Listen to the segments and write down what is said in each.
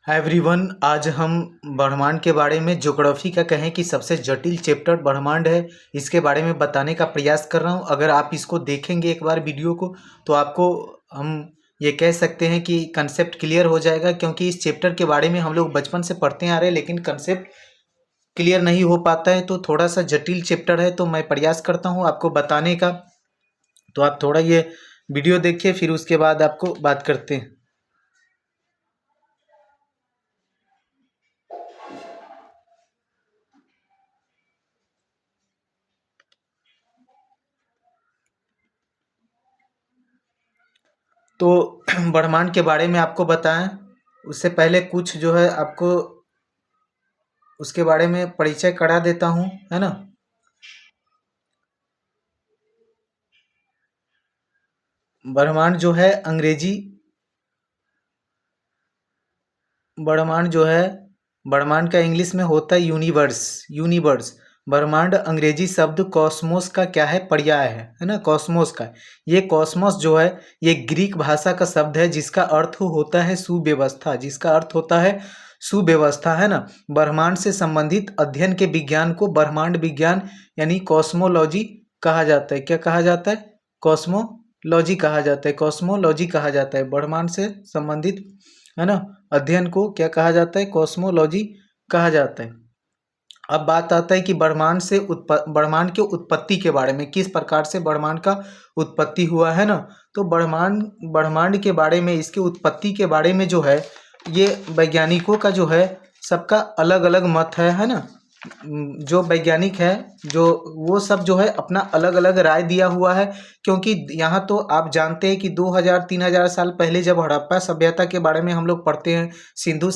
Hi everyone, आज हम ब्रह्मांड के बारे में ज्योग्राफी का कहें कि सबसे जटिल चैप्टर ब्रह्मांड है, इसके बारे में बताने का प्रयास कर रहा हूँ। अगर आप इसको देखेंगे एक बार वीडियो को तो आपको हम ये कह सकते हैं कि कंसेप्ट क्लियर हो जाएगा, क्योंकि इस चैप्टर के बारे में हम लोग बचपन से पढ़ते आ रहे हैं लेकिन कंसेप्ट क्लियर नहीं हो पाता है। तो थोड़ा सा जटिल चैप्टर है, तो मैं प्रयास करता हूँ आपको बताने का। तो आप थोड़ा ये वीडियो देखिए, फिर उसके बाद आपको बात करते हैं। तो ब्रह्मांड के बारे में आपको बताएं उससे पहले कुछ जो है आपको उसके बारे में परिचय करा देता हूँ, है ना। ब्रह्मांड जो है अंग्रेजी ब्रह्मांड जो है ब्रह्मांड का इंग्लिश में होता है यूनिवर्स। यूनिवर्स ब्रह्मांड अंग्रेजी शब्द कॉस्मोस का क्या है, पर्याय है ना, कॉस्मोस का। ये कॉस्मोस जो है ये ग्रीक भाषा का शब्द है जिसका अर्थ होता है सुव्यवस्था, जिसका अर्थ होता है सुव्यवस्था, है ना। ब्रह्मांड से संबंधित अध्ययन के विज्ञान को ब्रह्मांड विज्ञान यानी कॉस्मोलॉजी कहा जाता है। क्या कहा जाता है? कॉस्मोलॉजी कहा जाता है। कॉस्मोलॉजी कहा जाता है ब्रह्मांड से संबंधित, है ना, अध्ययन को क्या कहा जाता है? कॉस्मोलॉजी कहा जाता है। अब बात आता है कि ब्रह्मांड के उत्पत्ति के बारे में, किस प्रकार से ब्रह्मांड का उत्पत्ति हुआ, है ना। तो ब्रह्मांड ब्रह्मांड के बारे में, इसके उत्पत्ति के बारे में जो है ये वैज्ञानिकों का जो है सबका अलग अलग मत है ना। जो वैज्ञानिक है जो वो सब जो है अपना अलग अलग राय दिया हुआ है, क्योंकि यहाँ तो आप जानते हैं कि 2000-3000 साल पहले जब हड़प्पा सभ्यता के बारे में हम लोग पढ़ते हैं, सिंधु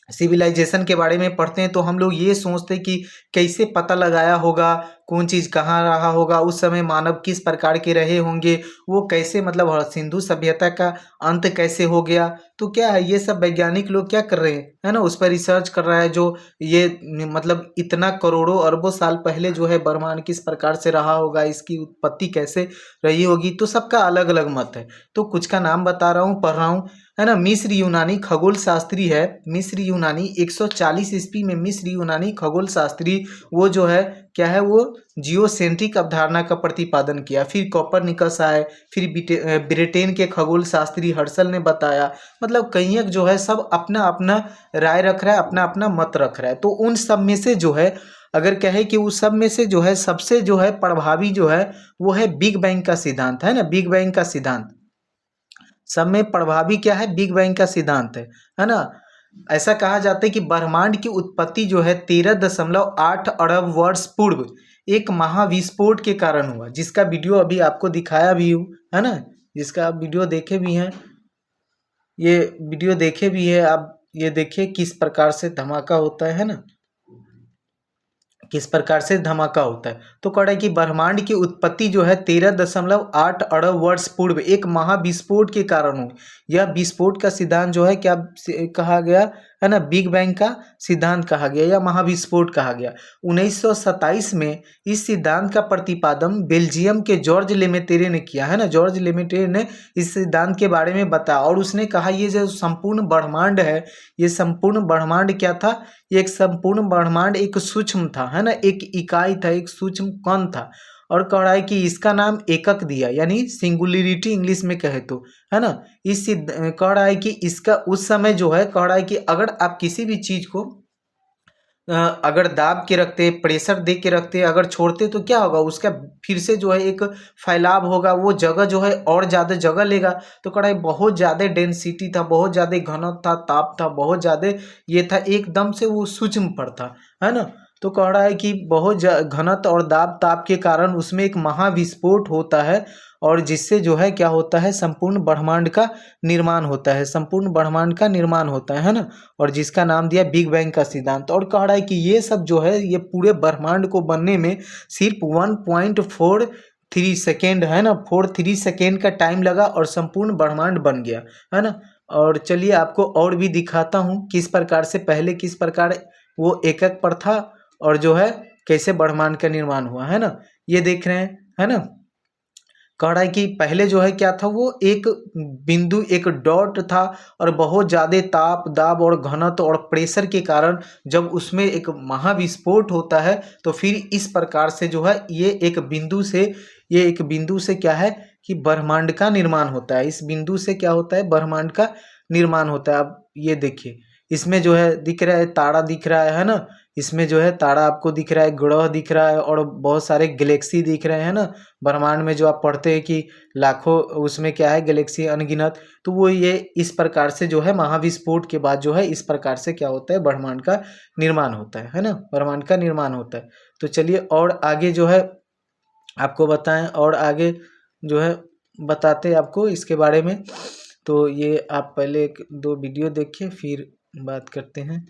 सिविलाइजेशन के बारे में पढ़ते हैं, तो हम लोग ये सोचते हैं कि कैसे पता लगाया होगा, कौन चीज़ कहाँ रहा होगा, उस समय मानव किस प्रकार के रहे होंगे, वो कैसे मतलब सिंधु सभ्यता का अंत कैसे हो गया। तो क्या है, ये सब वैज्ञानिक लोग क्या कर रहे हैं, है ना, उस पर रिसर्च कर रहा है। जो ये मतलब इतना करोड़ों अरबों साल पहले जो है ब्रह्मांड किस प्रकार से रहा होगा, इसकी उत्पत्ति कैसे रही होगी, तो सबका अलग अलग मत है। तो कुछ का नाम बता रहा हूँ, पढ़ रहा हूँ, है ना। मिस्र यूनानी खगोल शास्त्री है, मिस्र यूनानी 140 ईस्वी में मिस्र यूनानी खगोल शास्त्री वो जो है क्या है, वो जियोसेंट्रिक अवधारणा का प्रतिपादन किया। फिर कोपरनिकस आए, फिर ब्रिटेन के खगोल शास्त्री हर्शल ने बताया। मतलब कईयक जो है सब अपना अपना राय रख रहा है, अपना अपना मत रख रहा है। तो उन सब में से जो है, अगर कहे कि उस सब में से जो है सबसे जो है प्रभावी जो है वो है बिग बैंग का सिद्धांत, है ना। बिग बैंग का सिद्धांत सब में प्रभावी क्या है? बिग बैंग का सिद्धांत है ना। ऐसा कहा जाता है कि ब्रह्मांड की उत्पत्ति जो है 13.8 अरब वर्ष पूर्व एक महाविस्फोट के कारण हुआ, जिसका वीडियो अभी आपको दिखाया भी हूँ, है ना, जिसका आप वीडियो देखे भी हैं। ये वीडियो देखे भी है आप, ये देखिए किस प्रकार से धमाका होता है ना, किस प्रकार से धमाका होता है। तो कह रहा है कि ब्रह्मांड की उत्पत्ति जो है 13.8 अरब वर्ष पूर्व एक महाविस्फोट के कारण हुई। यह विस्फोट का सिद्धांत जो है क्या कहा गया, है ना, बिग बैंग का सिद्धांत कहा गया या महाविस्फोट कहा गया। 1927 में इस सिद्धांत का प्रतिपादन बेल्जियम के जॉर्ज लेमेटेरे ने किया, है ना। जॉर्ज लेमेटेरे ने इस सिद्धांत के बारे में बताया और उसने कहा ये जो संपूर्ण ब्रह्मांड है, ये संपूर्ण ब्रह्मांड क्या था, एक संपूर्ण ब्रह्मांड एक सूक्ष्म था, है ना, एक इकाई था, एक सूक्ष्म कण था। और कह रहा है कि इसका नाम एकक दिया, यानी सिंगुलरिटी इंग्लिश में कहे तो, है ना। कह रहा है कि इसका उस समय जो है, कह रहा है कि अगर आप किसी भी चीज को अगर दाब के रखते, प्रेशर दे के रखते, अगर छोड़ते तो क्या होगा, उसका फिर से जो है एक फैलाव होगा, वो जगह जो है और ज़्यादा जगह लेगा। तो कह रहा है बहुत ज़्यादा डेंसिटी था, बहुत ज़्यादा घनत्व था, ताप था, बहुत ज़्यादा ये था, एकदम से वो सूक्ष्म पर था, है ना। तो कह रहा है कि बहुत घनत्व और दाब ताप के कारण उसमें एक महाविस्फोट होता है, और जिससे जो है क्या होता है, संपूर्ण ब्रह्मांड का निर्माण होता है, संपूर्ण ब्रह्मांड का निर्माण होता है ना। और जिसका नाम दिया बिग बैंग का सिद्धांत। और कह रहा है कि ये सब जो है ये पूरे ब्रह्मांड को बनने में सिर्फ 1.43 सेकेंड, है ना, 43 सेकेंड का टाइम लगा और संपूर्ण ब्रह्मांड बन गया, है ना। और चलिए आपको और भी दिखाता हूँ किस प्रकार से पहले किस प्रकार वो एकक पर था और जो है कैसे ब्रह्मांड का निर्माण हुआ, है ना। ये देख रहे हैं, है ना। कह रहा है कि पहले जो है क्या था, वो एक बिंदु, एक डॉट था, और बहुत ज़्यादा ताप, दाब और घनत्व और प्रेशर के कारण जब उसमें एक महाविस्फोट होता है तो फिर इस प्रकार से जो है ये एक बिंदु से क्या है कि ब्रह्मांड का निर्माण होता है। इस बिंदु से क्या होता है, ब्रह्मांड का निर्माण होता है। अब ये देखिए, इसमें जो है दिख रहा है, तारा दिख रहा है ना, इसमें जो है तारा आपको दिख रहा है, ग्रह दिख रहा है और बहुत सारे गैलेक्सी दिख रहे हैं ना। ब्रह्मांड में जो आप पढ़ते हैं कि लाखों, उसमें क्या है, गैलेक्सी अनगिनत। तो वो ये इस प्रकार से जो है महाविस्फोट के बाद जो है इस प्रकार से क्या होता है, ब्रह्मांड का निर्माण होता है ना, ब्रह्मांड का निर्माण होता है। तो चलिए और आगे जो है आपको बताएं, और आगे जो है बताते हैं आपको इसके बारे में। तो ये आप पहले एक दो वीडियो देखिए, फिर बात करते हैं।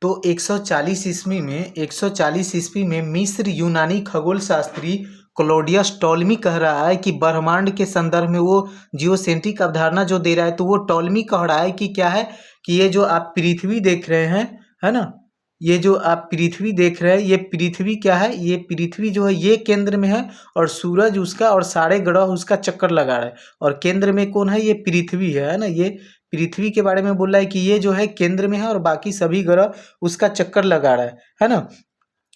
तो 140 ईस्वी में मिस्र यूनानी खगोल शास्त्री क्लॉडियस टॉलमी कह रहा है कि ब्रह्मांड के संदर्भ में वो जियोसेंट्रिक अवधारणा जो दे रहा है, तो वो टॉलमी कह रहा है कि क्या है कि ये जो आप पृथ्वी देख रहे हैं, है ना, ये जो आप पृथ्वी देख रहे हैं, ये पृथ्वी क्या है, ये पृथ्वी जो है ये केंद्र में है, और सूरज उसका और सारे ग्रह उसका चक्कर लगा रहा है, और केंद्र में कौन है, ये पृथ्वी है ना। ये पृथ्वी के बारे में बोल रहा है कि ये जो है केंद्र में है और बाकी सभी ग्रह उसका चक्कर लगा रहा है ना।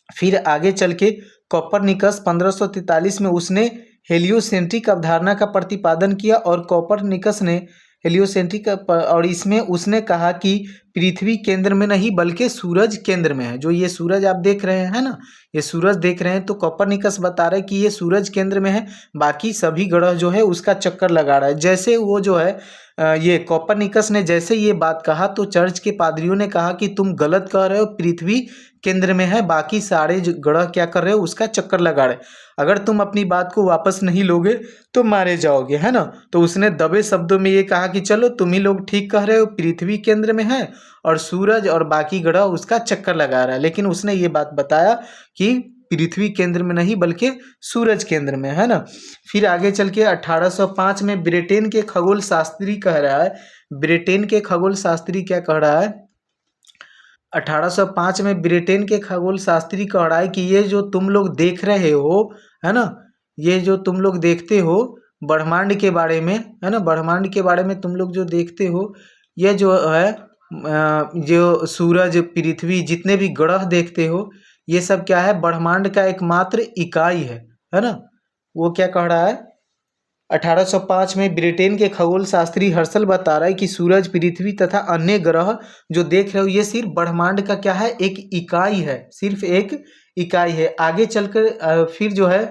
फिर आगे चल के कोपरनिकस 1543 में उसने हेलियोसेंट्रिक अवधारणा का प्रतिपादन किया, और कोपरनिकस ने हेलियोसेंट्रिक और इसमें उसने कहा कि पृथ्वी केंद्र में नहीं बल्कि सूरज केंद्र में है। जो ये सूरज आप देख रहे हैं ना, ये सूरज देख रहे हैं, तो कोपरनिकस बता रहे हैं कि ये सूरज केंद्र में है, बाकी सभी ग्रह जो है उसका चक्कर लगा रहा है। जैसे वो जो है ये कोपरनिकस ने जैसे ये बात कहा, तो चर्च के पादरियों ने कहा कि तुम गलत कह रहे हो, पृथ्वी केंद्र में है, बाकी सारे जो ग्रह क्या कर रहे हो, उसका चक्कर लगा रहे। अगर तुम अपनी बात को वापस नहीं लोगे तो मारे जाओगे, है ना। तो उसने दबे शब्दों में ये कहा कि चलो तुम ही लोग ठीक कह रहे हो, पृथ्वी केंद्र में है और सूरज और बाकी ग्रह उसका चक्कर लगा रहा है। लेकिन उसने ये बात बताया कि पृथ्वी केंद्र में नहीं बल्कि सूरज केंद्र में, है ना। फिर आगे चल के 1805 में ब्रिटेन के खगोल शास्त्री कह रहा है, ब्रिटेन के खगोल शास्त्री क्या कह रहा है, 1805 में ब्रिटेन के खगोल शास्त्री कह रहा है कि ये जो तुम लोग देख रहे हो, है ना, ये जो तुम लोग देखते हो ब्रह्मांड के बारे में, है ना, ब्रह्मांड के बारे में तुम लोग जो देखते हो, ये जो है जो सूरज, पृथ्वी, जितने भी ग्रह देखते हो, ये सब क्या है, ब्रह्मांड का एकमात्र इकाई है ना। वो क्या कह रहा है, 1805 में ब्रिटेन के खगोल शास्त्री हर्शल बता रहा है कि सूरज, पृथ्वी तथा अन्य ग्रह जो देख रहे हो, ये सिर्फ ब्रह्मांड का क्या है, एक इकाई है, सिर्फ एक इकाई है। आगे चलकर फिर जो है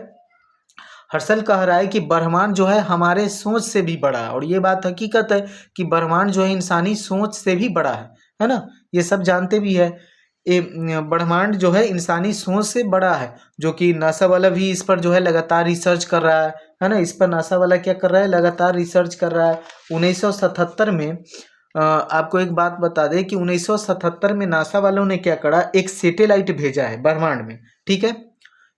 हर्शल कह रहा है कि ब्रह्मांड जो है हमारे सोच से भी बड़ा है, और ये बात हकीकत है कि ब्रह्मांड जो है इंसानी सोच से भी बड़ा है ना। ये सब जानते भी है, ये ब्रह्मांड जो है इंसानी सोच से बड़ा है, जो कि नासा वाला भी इस पर जो है लगातार रिसर्च कर रहा है ना। इस पर नासा वाला क्या कर रहा है, लगातार रिसर्च कर रहा है। 1977 में आपको एक बात बता दें कि 1977 में नासा वालों ने क्या करा, एक सैटेलाइट भेजा है ब्रह्मांड में, ठीक है,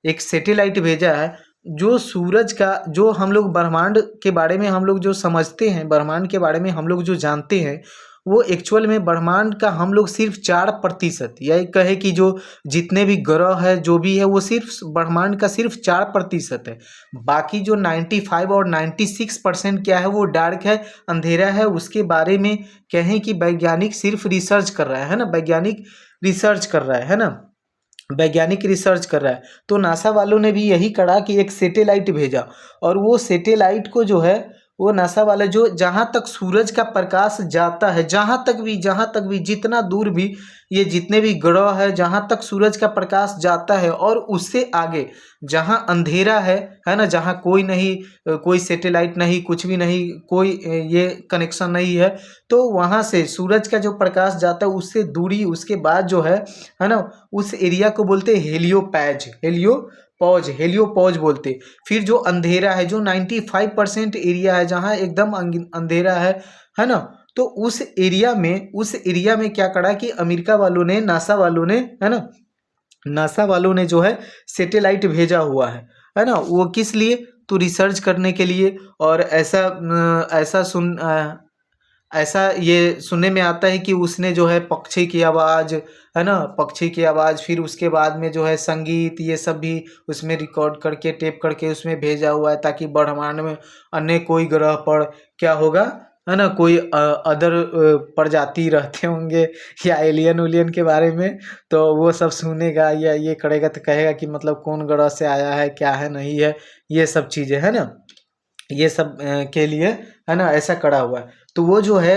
एक सैटेलाइट भेजा है जो सूरज का, जो हम लोग ब्रह्मांड के बारे में हम लोग जो समझते हैं, ब्रह्मांड के बारे में हम लोग जो जानते हैं, वो एक्चुअल में ब्रह्मांड का हम लोग सिर्फ 4%, या कहे कि जो जितने भी ग्रह है जो भी है वो सिर्फ ब्रह्मांड का सिर्फ 4% है। बाकी जो 95 और 96% क्या है, वो डार्क है, अंधेरा है। उसके बारे में कहें कि वैज्ञानिक सिर्फ रिसर्च कर रहा है ना, वैज्ञानिक रिसर्च कर रहा है ना। वैज्ञानिक रिसर्च कर रहा है। तो नासा वालों ने भी यही करा कि एक सैटेलाइट भेजा, और वो सैटेलाइट को जो है वो नासा वाले जो जहाँ तक सूरज का प्रकाश जाता है, जहाँ तक भी जितना दूर भी ये जितने भी ग्रह है, जहाँ तक सूरज का प्रकाश जाता है और उससे आगे जहाँ अंधेरा है ना, जहाँ कोई नहीं, कोई सैटेलाइट नहीं, कुछ भी नहीं, कोई ये कनेक्शन नहीं है, तो वहाँ से सूरज का जो प्रकाश जाता है उससे दूरी, उसके बाद जो है ना, उस एरिया को बोलते हैं हेलियोपॉज बोलते। फिर जो अंधेरा है, जो 95% एरिया है जहाँ एकदम अंधेरा है ना, तो उस एरिया में क्या करा कि अमेरिका वालों ने, नासा वालों ने, है ना, नासा वालों ने जो है सैटेलाइट भेजा हुआ है ना, वो किस लिए, तो रिसर्च करने के लिए। और ऐसा ये सुनने में आता है कि उसने जो है पक्षी की आवाज़, है ना, पक्षी की आवाज़, फिर उसके बाद में जो है संगीत, ये सब भी उसमें रिकॉर्ड करके, टेप करके उसमें भेजा हुआ है, ताकि ब्रह्मांड में अन्य कोई ग्रह पर क्या होगा, है ना, कोई अदर प्रजाति रहते होंगे या एलियन उलियन के बारे में, तो वो सब सुनेगा या ये करेगा, तो कहेगा कि मतलब कौन ग्रह से आया है, क्या है, नहीं है, ये सब चीज़ें, है ना, ये सब के लिए, है ना, ऐसा करा हुआ है। तो वो जो है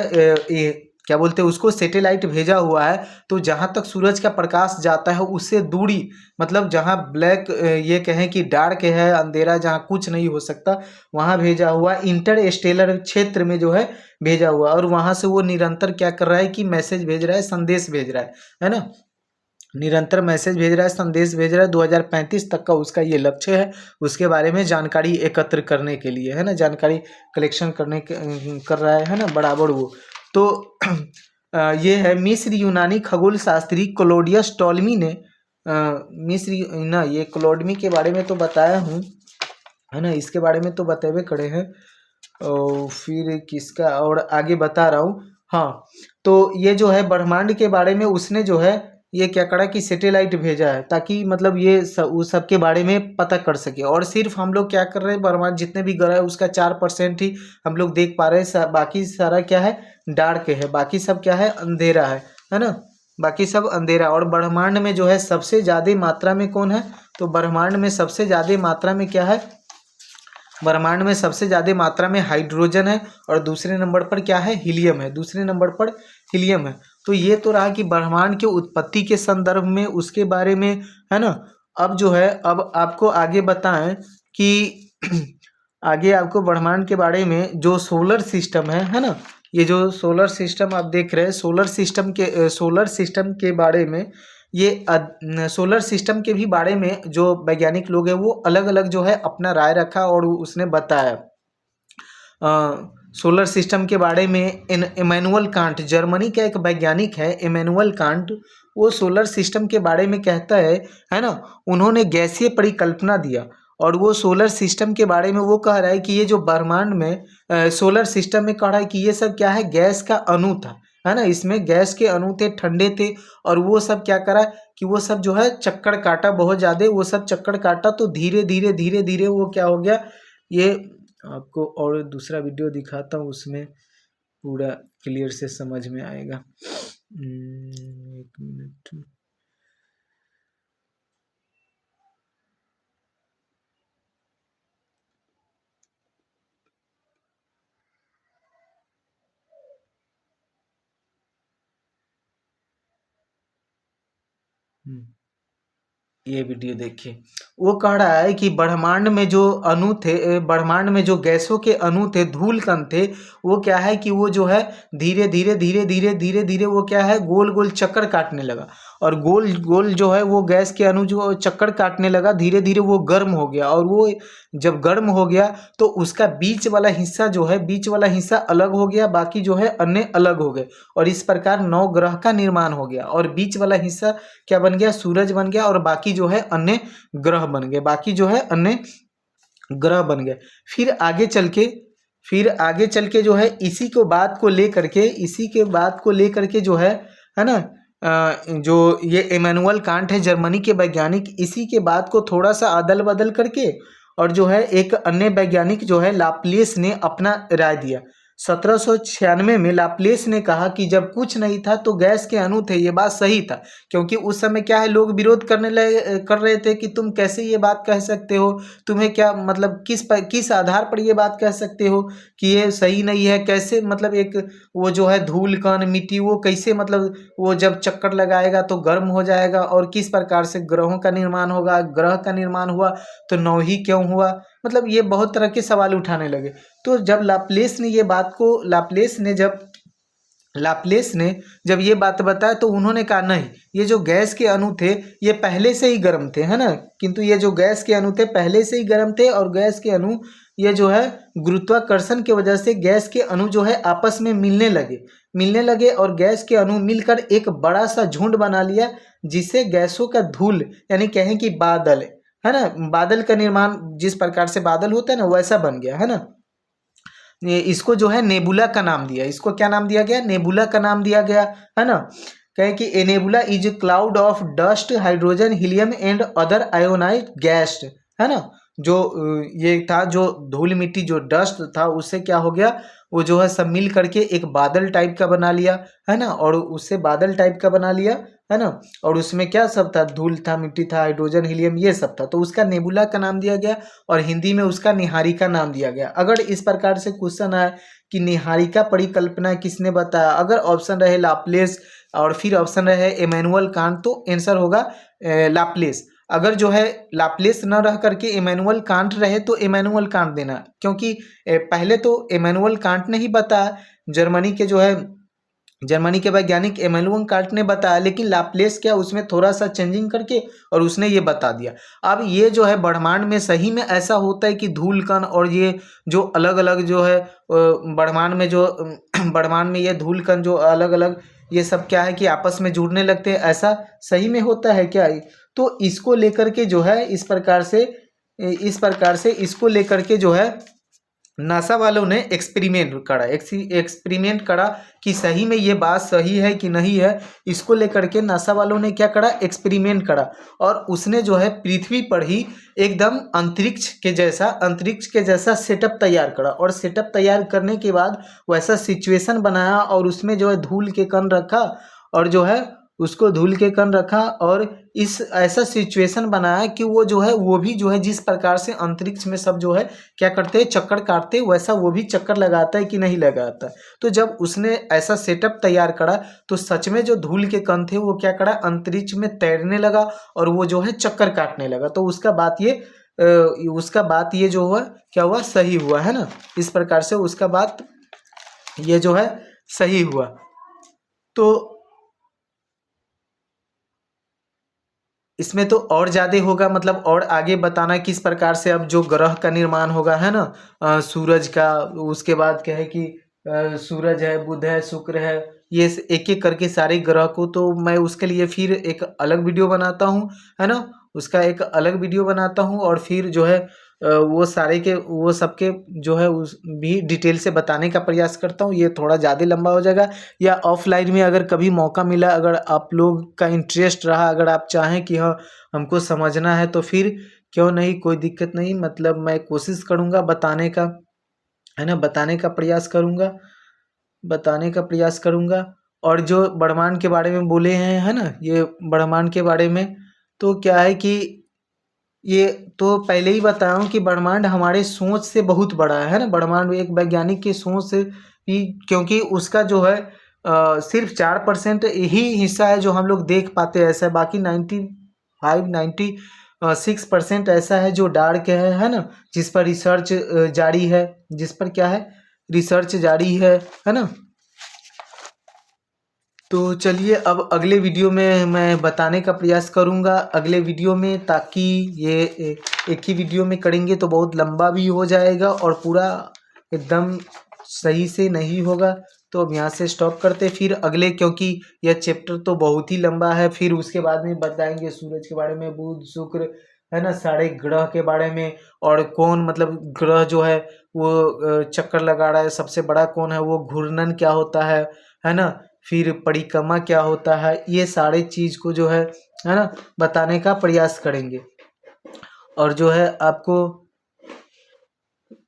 ये क्या बोलते हैं उसको, सैटेलाइट भेजा हुआ है। तो जहाँ तक सूरज का प्रकाश जाता है उससे दूरी, मतलब जहाँ ब्लैक, ये कहें कि डार्क है, अंधेरा, जहाँ कुछ नहीं हो सकता, वहाँ भेजा हुआ, इंटर स्टेलर क्षेत्र में जो है भेजा हुआ। और वहाँ से वो निरंतर क्या कर रहा है कि मैसेज भेज रहा है, संदेश भेज रहा है ना, निरंतर मैसेज भेज रहा है, संदेश भेज रहा है। 2035 तक का उसका ये लक्ष्य है, उसके बारे में जानकारी एकत्र करने के लिए, है ना, जानकारी कलेक्शन कर रहा है ना, बराबर वो। तो ये है मिस्र यूनानी खगोल शास्त्री क्लॉडियस टॉलमी ने, मिस्र ना, ये क्लॉडमी के बारे में तो बताया हूँ, है ना, इसके बारे में तो बतेबे करे हैं। और फिर किसका और आगे बता रहा हूँ। हाँ, तो ये जो है ब्रह्मांड के बारे में उसने जो है ये क्या करा कि सैटेलाइट भेजा है, ताकि मतलब ये उस सब के बारे में पता कर सके। और सिर्फ हम लोग क्या कर रहे हैं, ब्रह्मांड जितने भी ग्रह है उसका 4% ही हम लोग देख पा रहे हैं, बाकी सारा क्या है, डार्क है, बाकी सब क्या है, अंधेरा है ना, बाकी सब अंधेरा। और ब्रह्मांड में जो है सबसे ज़्यादा मात्रा में कौन है, तो ब्रह्मांड में सबसे ज़्यादा मात्रा में क्या है, ब्रह्मांड में सबसे ज़्यादा मात्रा में हाइड्रोजन है, और दूसरे नंबर पर क्या है, हीलियम है, दूसरे नंबर पर हीलियम है। तो ये तो रहा कि ब्रह्मांड के उत्पत्ति के संदर्भ में उसके बारे में, है ना। अब जो है, अब आपको आगे बताएं कि आगे आपको ब्रह्मांड के बारे में जो सोलर सिस्टम है ना, ये जो सोलर सिस्टम आप देख रहे हैं, सोलर सिस्टम के बारे में, ये सोलर सिस्टम के भी बारे में जो वैज्ञानिक लोग हैं वो अलग अलग जो है अपना राय रखा, और उसने बताया। सोलर सिस्टम के बारे में इमैनुअल कांट, जर्मनी का एक वैज्ञानिक है इमैनुअल कांट, वो सोलर सिस्टम के बारे में कहता है ना, उन्होंने गैसीय परिकल्पना दिया। और वो सोलर सिस्टम के बारे में वो कह रहा है कि ये जो ब्रह्मांड में सोलर सिस्टम में कह रहा है कि ये सब क्या है, गैस का अणु था, है ना, इसमें गैस के अणु थे, ठंडे थे, और वो सब क्या करा कि वो सब जो है चक्कर काटा बहुत ज़्यादा, वो सब चक्कर काटा, तो धीरे धीरे धीरे धीरे वो क्या हो गया, ये आपको और दूसरा वीडियो दिखाता हूँ, उसमें पूरा क्लियर से समझ में आएगा। एक मिनट, ये वीडियो देखिए। वो कह रहा है कि ब्रह्मांड में जो अणु थे, ब्रह्मांड में जो गैसों के अणु थे, धूल कण थे, वो क्या है कि वो जो है धीरे धीरे धीरे धीरे धीरे धीरे वो क्या है, गोल गोल चक्कर काटने लगा। और गोल गोल जो है वो गैस के अणु जो चक्कर काटने लगा, धीरे धीरे वो गर्म हो गया। और वो जब गर्म हो गया तो उसका बीच वाला हिस्सा जो है, बीच वाला हिस्सा अलग हो गया, बाकी जो है अन्य अलग हो गए। और इस प्रकार 9 ग्रह का निर्माण हो गया। और बीच वाला हिस्सा क्या बन गया, सूरज बन गया, और बाकी जो है अन्य ग्रह बन गए, बाकी जो है अन्य ग्रह बन गए। फिर आगे चल के जो है इसी को बात को लेकर के जो है ना, जो ये इमैनुअल कांट है जर्मनी के वैज्ञानिक, इसी के बात को थोड़ा सा अदल बदल करके, और जो है एक अन्य वैज्ञानिक जो है लाप्लेस ने अपना राय दिया। 1796 में लाप्लेस ने कहा कि जब कुछ नहीं था तो गैस के अणु थे। ये बात सही था, क्योंकि उस समय क्या है, लोग विरोध कर रहे थे कि तुम कैसे ये बात कह सकते हो, तुम्हें क्या मतलब किस आधार पर ये बात कह सकते हो कि ये सही नहीं है, कैसे मतलब एक वो जो है धूल कण मिट्टी वो कैसे मतलब वो जब चक्कर लगाएगा तो गर्म हो जाएगा, और किस प्रकार से ग्रहों का निर्माण होगा, ग्रह का निर्माण हुआ तो नौ ही क्यों हुआ, मतलब ये बहुत तरह के सवाल उठाने लगे। तो जब लाप्लेस ने जब ये बात बताया तो उन्होंने कहा नहीं, ये जो गैस के अणु थे ये पहले से ही गर्म थे, है ना, किंतु ये जो गैस के अणु थे पहले से ही गर्म थे, और गैस के अणु ये जो है गुरुत्वाकर्षण की वजह से गैस के अणु जो है आपस में मिलने लगे और गैस के अणु मिलकर एक बड़ा सा झुंड बना लिया, जिससे गैसों का धूल यानी कहें कि बादल, है ना, बादल का निर्माण जिस प्रकार से बादल होता है ना वैसा बन गया, है ना। इसको जो है नेबुला का नाम दिया, इसको क्या नाम दिया गया, नेबुला का नाम दिया गया, है ना। कहे कि a nebula is cloud of dust, hydrogen, helium and other ionised gas, है ना। जो ये था जो धूल मिट्टी जो डस्ट था उससे क्या हो गया, वो जो है सब मिल करके एक बादल टाइप का बना लिया, है ना, और उससे बादल टाइप का बना लिया, है ना। और उसमें क्या सब था, धूल था, मिट्टी था, हाइड्रोजन, हीलियम, ये सब था, तो उसका नेबुला का नाम दिया गया, और हिंदी में उसका निहारिका नाम दिया गया। अगर इस प्रकार से क्वेश्चन आए कि निहारिका परिकल्पना किसने बताया, अगर ऑप्शन रहे लाप्लेस और फिर ऑप्शन रहे इमैनुअल कांट, तो आंसर होगा लाप्लेस। अगर जो है लाप्लेस न रह करके इमैनुअल कांट रहे तो इमैनुअल कांट देना, क्योंकि पहले तो इमैनुअल कांट ने ही बताया, जर्मनी के वैज्ञानिक इमैनुअल कांट ने बताया, लेकिन लाप्लेस क्या उसमें थोड़ा सा चेंजिंग करके और उसने ये बता दिया। अब ये जो है ब्रह्मांड में सही में ऐसा होता है कि धूल कण और ये जो अलग अलग जो है ब्रह्मांड में ये धूल कण जो अलग अलग ये सब क्या है कि आपस में जुड़ने लगते हैं, ऐसा सही में होता है क्या। तो इसको लेकर के जो है इस प्रकार से इसको लेकर के जो है नासा वालों ने एक्सपेरिमेंट करा कि सही में ये बात सही है कि नहीं है। इसको लेकर के नासा वालों ने क्या करा, एक्सपेरिमेंट करा, और उसने जो है पृथ्वी पर ही एकदम अंतरिक्ष के जैसा सेटअप तैयार करा, और सेटअप तैयार करने के बाद वैसा सिचुएशन बनाया और उसमें जो है धूल के कण रखा, और जो है उसको धूल के कण रखा, और इस ऐसा सिचुएशन बनाया कि वो जो है वो भी जो है जिस प्रकार से अंतरिक्ष में सब जो है क्या करते हैं, चक्कर काटते, वैसा वो भी चक्कर लगाता है कि नहीं लगाता। तो जब उसने ऐसा सेटअप तैयार करा तो सच में जो धूल के कण थे वो क्या करा, अंतरिक्ष में तैरने लगा और वो जो है चक्कर काटने लगा। तो उसका बात ये जो हुआ क्या हुआ, सही हुआ, है ना। इस प्रकार से उसका बात ये जो है सही हुआ। तो इसमें तो और ज़्यादा होगा, मतलब और आगे बताना किस प्रकार से अब जो ग्रह का निर्माण होगा, है ना, सूरज का, उसके बाद क्या है कि सूरज है, बुध है, शुक्र है, ये एक एक करके सारे ग्रह को, तो मैं उसके लिए फिर एक अलग वीडियो बनाता हूँ, है ना, उसका एक अलग वीडियो बनाता हूँ, और फिर जो है वो सबके जो है उस भी डिटेल से बताने का प्रयास करता हूँ। ये थोड़ा ज़्यादा लंबा हो जाएगा, या ऑफलाइन में अगर कभी मौका मिला, अगर आप लोग का इंटरेस्ट रहा, अगर आप चाहें कि हाँ हमको समझना है तो फिर क्यों नहीं, कोई दिक्कत नहीं, मतलब मैं कोशिश करूँगा बताने का, है ना, बताने का प्रयास करूँगा। और जो ब्रह्मांड के बारे में बोले हैं, है ना, ये ब्रह्मांड के बारे में, तो क्या है कि ये तो पहले ही बताया हूँ कि ब्रह्मांड हमारे सोच से बहुत बड़ा है ना। ब्रह्मांड एक वैज्ञानिक की सोच से ही, क्योंकि उसका जो है सिर्फ 4% ही हिस्सा है जो हम लोग देख पाते हैं, ऐसा बाकी 96% ऐसा है जो डार्क है ना, जिस पर रिसर्च जारी है, जिस पर क्या है, रिसर्च जारी है ना। तो चलिए अब अगले वीडियो में मैं बताने का प्रयास करूँगा अगले वीडियो में, ताकि ये एक ही वीडियो में करेंगे तो बहुत लंबा भी हो जाएगा और पूरा एकदम सही से नहीं होगा। तो अब यहाँ से स्टॉप करते फिर अगले, क्योंकि यह चैप्टर तो बहुत ही लंबा है। फिर उसके बाद में बताएंगे सूरज के बारे में, बुध शुक्र, है ना, सारे ग्रह के बारे में, और कौन मतलब ग्रह जो है वो चक्कर लगा रहा है, सबसे बड़ा कौन है, वो घूर्णन क्या होता है ना, फिर परिक्रमा क्या होता है, ये सारे चीज़ को जो है ना बताने का प्रयास करेंगे। और जो है आपको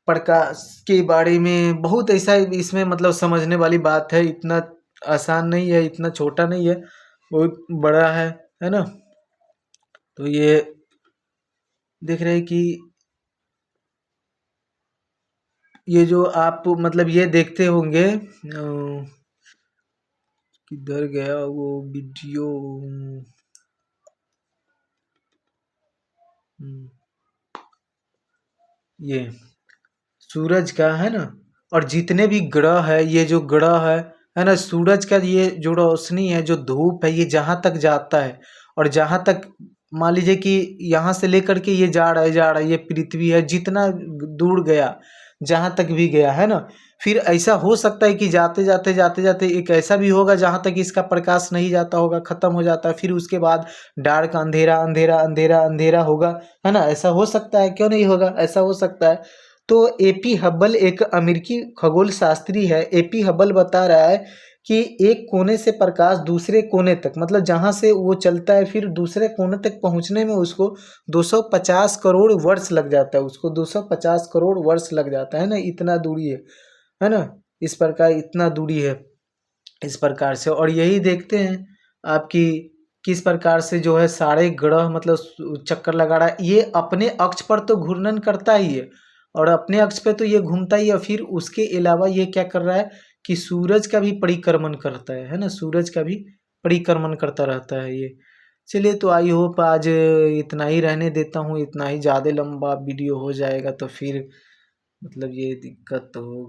प्रकाश के बारे में बहुत ऐसा इसमें मतलब समझने वाली बात है। इतना आसान नहीं है, इतना छोटा नहीं है, बहुत बड़ा है ना। तो ये देख रहे हैं कि ये जो आप मतलब ये देखते होंगे किधर गया वो वीडियो। ये सूरज का है ना, और जितने भी ग्रह है, ये जो ग्रह है ना, सूरज का ये जो रोशनी है, जो धूप है, ये जहाँ तक जाता है और जहाँ तक मान लीजिए कि यहाँ से लेकर के ये जा रहा है, ये पृथ्वी है, जितना दूर गया, जहाँ तक भी गया है ना, फिर ऐसा हो सकता है कि जाते जाते जाते जाते एक ऐसा भी होगा जहाँ तक इसका प्रकाश नहीं जाता होगा, खत्म हो जाता है, फिर उसके बाद डार्क अंधेरा अंधेरा अंधेरा अंधेरा होगा, है ना। ऐसा हो सकता है, क्यों नहीं होगा, ऐसा हो सकता है। तो एपी हब्बल एक अमेरिकी खगोल शास्त्री है। एपी हब्बल बता रहा है कि एक कोने से प्रकाश दूसरे कोने तक, मतलब जहाँ से वो चलता है फिर दूसरे कोने तक पहुँचने में उसको 250 करोड़ वर्ष लग जाता है, उसको 250 करोड़ वर्ष लग जाता है ना, इतना दूरी है ना। इस प्रकार इतना दूरी है इस प्रकार से। और यही देखते हैं आपकी किस प्रकार से जो है सारे ग्रह मतलब चक्कर लगा रहा है। ये अपने अक्ष पर तो घूर्णन करता ही है, और अपने अक्ष पे तो ये घूमता ही है, फिर उसके अलावा ये क्या कर रहा है कि सूरज का भी परिक्रमण करता है ना, सूरज का भी परिक्रमण करता रहता है ये। चलिए, तो आई होप आज इतना ही रहने देता हूँ, इतना ही, ज़्यादा लंबा वीडियो हो जाएगा तो फिर मतलब ये दिक्कत होगा।